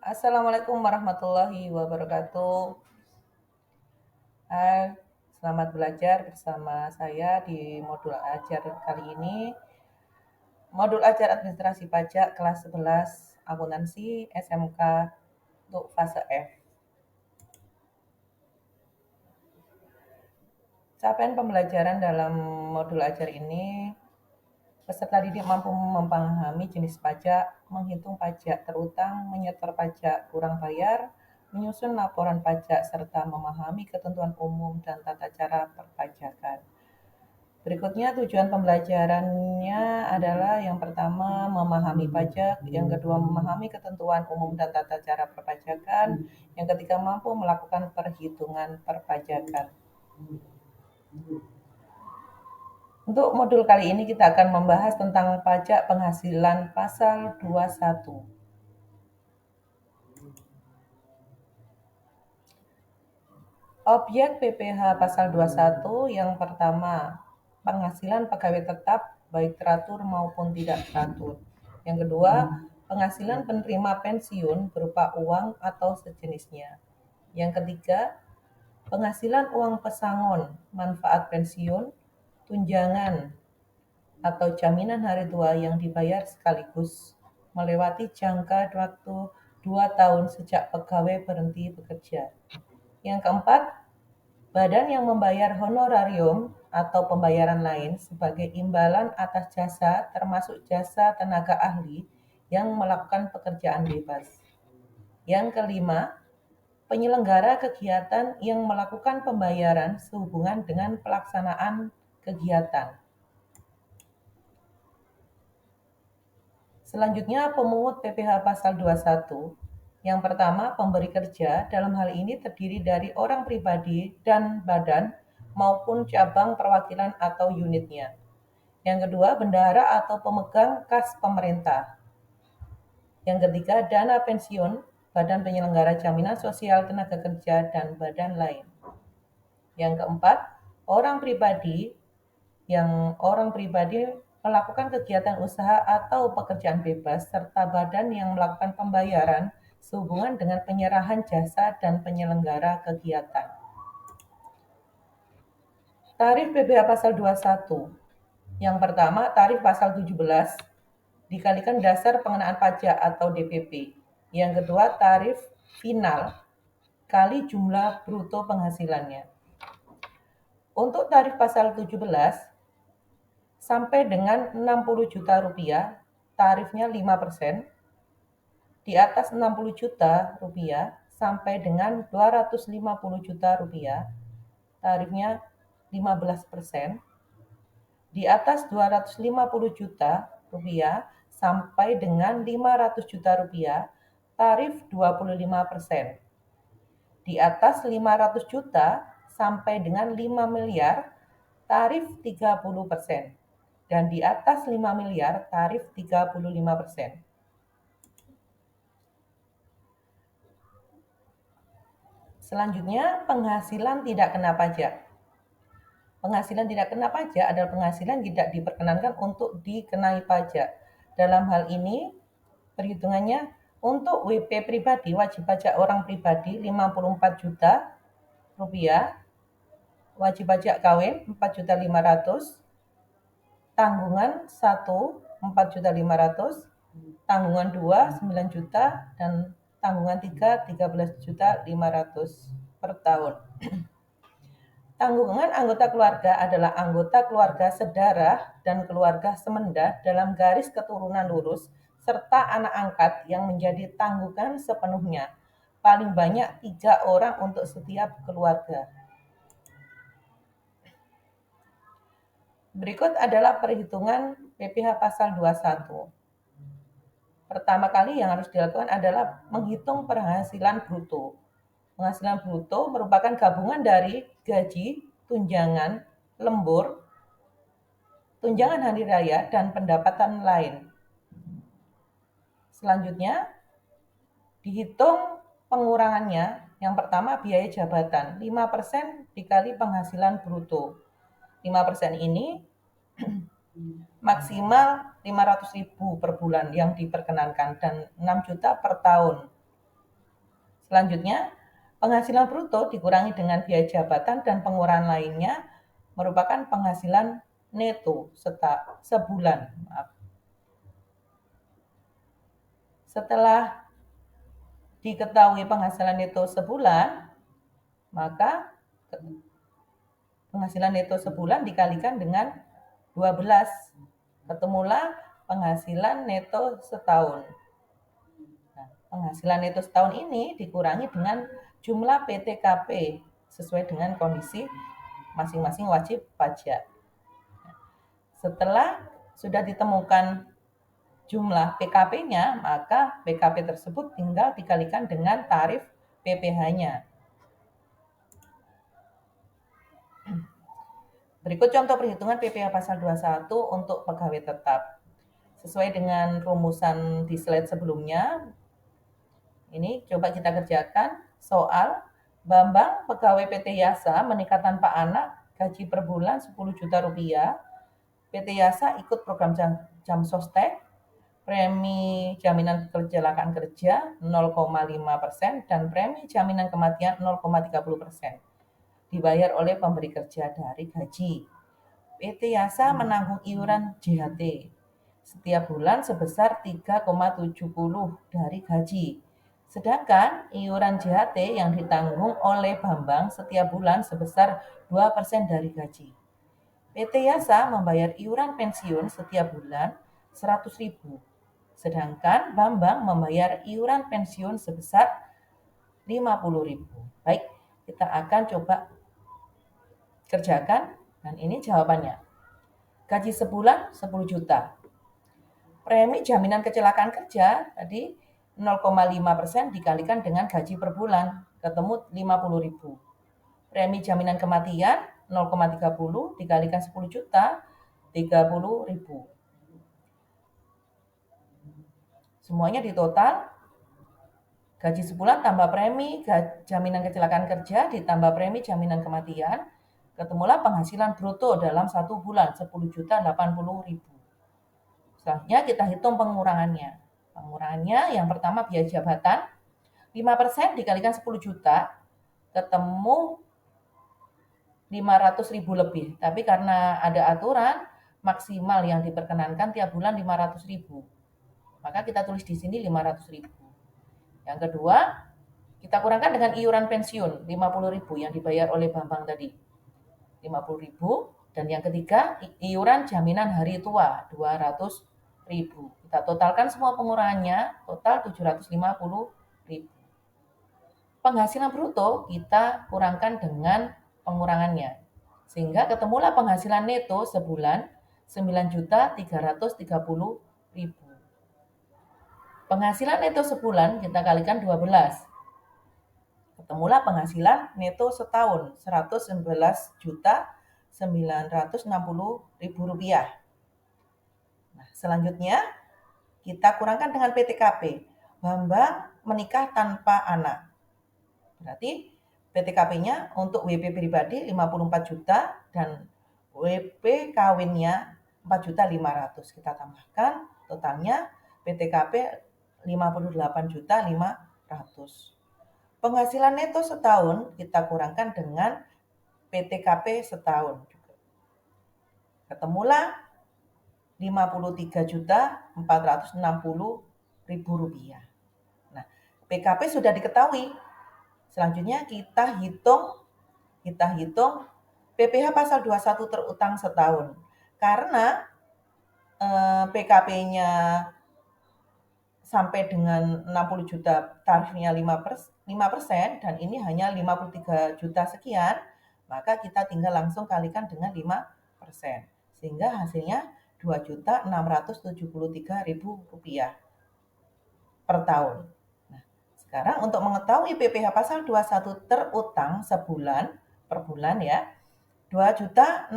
Assalamualaikum warahmatullahi wabarakatuh. Hai, selamat belajar bersama saya di modul ajar kali ini. Modul ajar administrasi pajak kelas 11 akuntansi SMK untuk fase F. Capaian pembelajaran dalam modul ajar ini, peserta didik mampu memahami jenis pajak, menghitung pajak terutang, menyetor pajak kurang bayar, menyusun laporan pajak, serta memahami ketentuan umum dan tata cara perpajakan. Berikutnya tujuan pembelajarannya adalah yang pertama memahami pajak, yang kedua memahami ketentuan umum dan tata cara perpajakan, yang ketiga mampu melakukan perhitungan perpajakan. Untuk modul kali ini kita akan membahas tentang pajak penghasilan pasal 21. Objek PPh pasal 21 yang pertama, penghasilan pegawai tetap baik teratur maupun tidak teratur. Yang kedua, penghasilan penerima pensiun berupa uang atau sejenisnya. Yang ketiga, penghasilan uang pesangon, manfaat pensiun, tunjangan atau jaminan hari tua yang dibayar sekaligus melewati jangka waktu 2 tahun sejak pegawai berhenti bekerja. Yang keempat, badan yang membayar honorarium atau pembayaran lain sebagai imbalan atas jasa termasuk jasa tenaga ahli yang melakukan pekerjaan bebas. Yang kelima, penyelenggara kegiatan yang melakukan pembayaran sehubungan dengan pelaksanaan kegiatan. Selanjutnya, pemungut PPh pasal 21. Yang pertama, pemberi kerja, dalam hal ini terdiri dari orang pribadi dan badan maupun cabang perwakilan atau unitnya. Yang kedua, bendahara atau pemegang kas pemerintah. Yang ketiga, dana pensiun, badan penyelenggara jaminan sosial tenaga kerja, dan badan lain. Yang keempat, orang pribadi melakukan kegiatan usaha atau pekerjaan bebas, serta badan yang melakukan pembayaran sehubungan dengan penyerahan jasa dan penyelenggara kegiatan. Tarif PPh pasal 21. Yang pertama, tarif pasal 17 dikalikan dasar pengenaan pajak atau DPP. Yang kedua, tarif final kali jumlah bruto penghasilannya. Untuk tarif pasal 17 sampai dengan 60 juta rupiah, tarifnya 5%. Di atas 60 juta rupiah sampai dengan 250 juta rupiah, tarifnya 15%. Di atas 250 juta rupiah sampai dengan 500 juta rupiah, tarif 25%. Di atas 500 juta sampai dengan 5 miliar, tarif 30%. Dan di atas 5 miliar, tarif 35%. Selanjutnya, penghasilan tidak kena pajak. Penghasilan tidak kena pajak adalah penghasilan tidak diperkenankan untuk dikenai pajak. Dalam hal ini, perhitungannya untuk WP pribadi, wajib pajak orang pribadi 54 juta rupiah, wajib pajak kawin 4.500.000, tanggungan 1 4.500.000, tanggungan 2 9 juta, dan tanggungan 3 13.500.000 per tahun. Tanggungan anggota keluarga adalah anggota keluarga sedarah dan keluarga semenda dalam garis keturunan lurus serta anak angkat yang menjadi tanggungan sepenuhnya, paling banyak 3 orang untuk setiap keluarga. Berikut adalah perhitungan PPh pasal 21. Pertama kali yang harus dilakukan adalah menghitung penghasilan bruto. Penghasilan bruto merupakan gabungan dari gaji, tunjangan, lembur, tunjangan hari raya, dan pendapatan lain. Selanjutnya, dihitung pengurangannya. Yang pertama, biaya jabatan. 5% dikali penghasilan bruto. 5% ini maksimal 500.000 per bulan yang diperkenankan dan 6 juta per tahun. Selanjutnya, penghasilan bruto dikurangi dengan biaya jabatan dan pengeluaran lainnya merupakan penghasilan neto sebulan. Setelah diketahui penghasilan neto sebulan, maka penghasilan neto sebulan dikalikan dengan 12. Ketemulah penghasilan neto setahun. Nah, penghasilan neto setahun ini dikurangi dengan jumlah PTKP sesuai dengan kondisi masing-masing wajib pajak. Setelah sudah ditemukan jumlah PKP-nya, maka PKP tersebut tinggal dikalikan dengan tarif PPh-nya. Berikut contoh perhitungan PPh pasal 21 untuk pegawai tetap. Sesuai dengan rumusan di slide sebelumnya, ini coba kita kerjakan. Soal, Bambang pegawai PT Yasa menikah tanpa anak, gaji per bulan 10 juta rupiah. PT Yasa ikut program jam sostek, premi jaminan kecelakaan kerja 0,5% dan premi jaminan kematian 0,30%. Dibayar oleh pemberi kerja dari gaji. PT Yasa menanggung iuran JHT setiap bulan sebesar 3,70 dari gaji. Sedangkan iuran JHT yang ditanggung oleh Bambang setiap bulan sebesar 2% dari gaji. PT Yasa membayar iuran pensiun setiap bulan 100.000. Sedangkan Bambang membayar iuran pensiun sebesar 50.000. Baik, kita akan coba kerjakan dan ini jawabannya. Gaji sebulan 10 juta. Premi jaminan kecelakaan kerja tadi 0,5% dikalikan dengan gaji per bulan, ketemu 50.000. Premi jaminan kematian 0,30 dikalikan 10 juta, 30.000. Semuanya ditotal, gaji sebulan tambah premi jaminan kecelakaan kerja ditambah premi jaminan kematian, ketemulah penghasilan bruto dalam 1 bulan 10.080.000. Selanjutnya kita hitung pengurangannya. Pengurangannya yang pertama biaya jabatan 5% dikalikan 10 juta ketemu 500.000 lebih. Tapi karena ada aturan maksimal yang diperkenankan tiap bulan 500.000. Maka kita tulis di sini 500.000. Yang kedua, kita kurangkan dengan iuran pensiun 50.000 yang dibayar oleh Bambang tadi. 50.000 dan yang ketiga iuran jaminan hari tua 200.000. Kita totalkan semua pengurangannya, total 750.000. Penghasilan bruto kita kurangkan dengan pengurangannya. Sehingga ketemulah penghasilan neto sebulan 9.330.000. Penghasilan neto sebulan kita kalikan 12. Ketemulah penghasilan neto setahun 111.960.000 rupiah. Nah, selanjutnya kita kurangkan dengan PTKP. Bambang menikah tanpa anak. Berarti PTKP-nya untuk WP pribadi 54 juta dan WP kawinnya 4.500.000. Kita tambahkan totalnya PTKP 58.500.000. Penghasilan neto setahun kita kurangkan dengan PTKP setahun juga. Ketemulah 53.460.000 rupiah. Nah, PKP sudah diketahui. Selanjutnya kita hitung PPh pasal 21 terutang setahun. Karena PKP-nya sampai dengan 60 juta tarifnya 5% dan ini hanya 53 juta sekian, maka kita tinggal langsung kalikan dengan 5%. Sehingga hasilnya 2.673.000 rupiah per tahun. Nah, sekarang untuk mengetahui PPh pasal 21 terutang sebulan per bulan ya, 2.673.000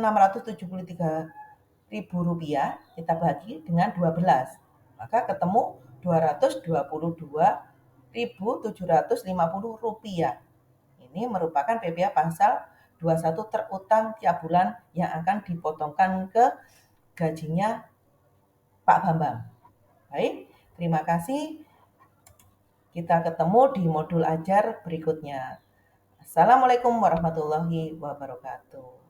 rupiah kita bagi dengan 12. Maka ketemu 222.750 rupiah. Ini merupakan PPh pasal 21 terutang tiap bulan yang akan dipotongkan ke gajinya Pak Bambang. Baik, terima kasih. Kita ketemu di modul ajar berikutnya. Assalamualaikum warahmatullahi wabarakatuh.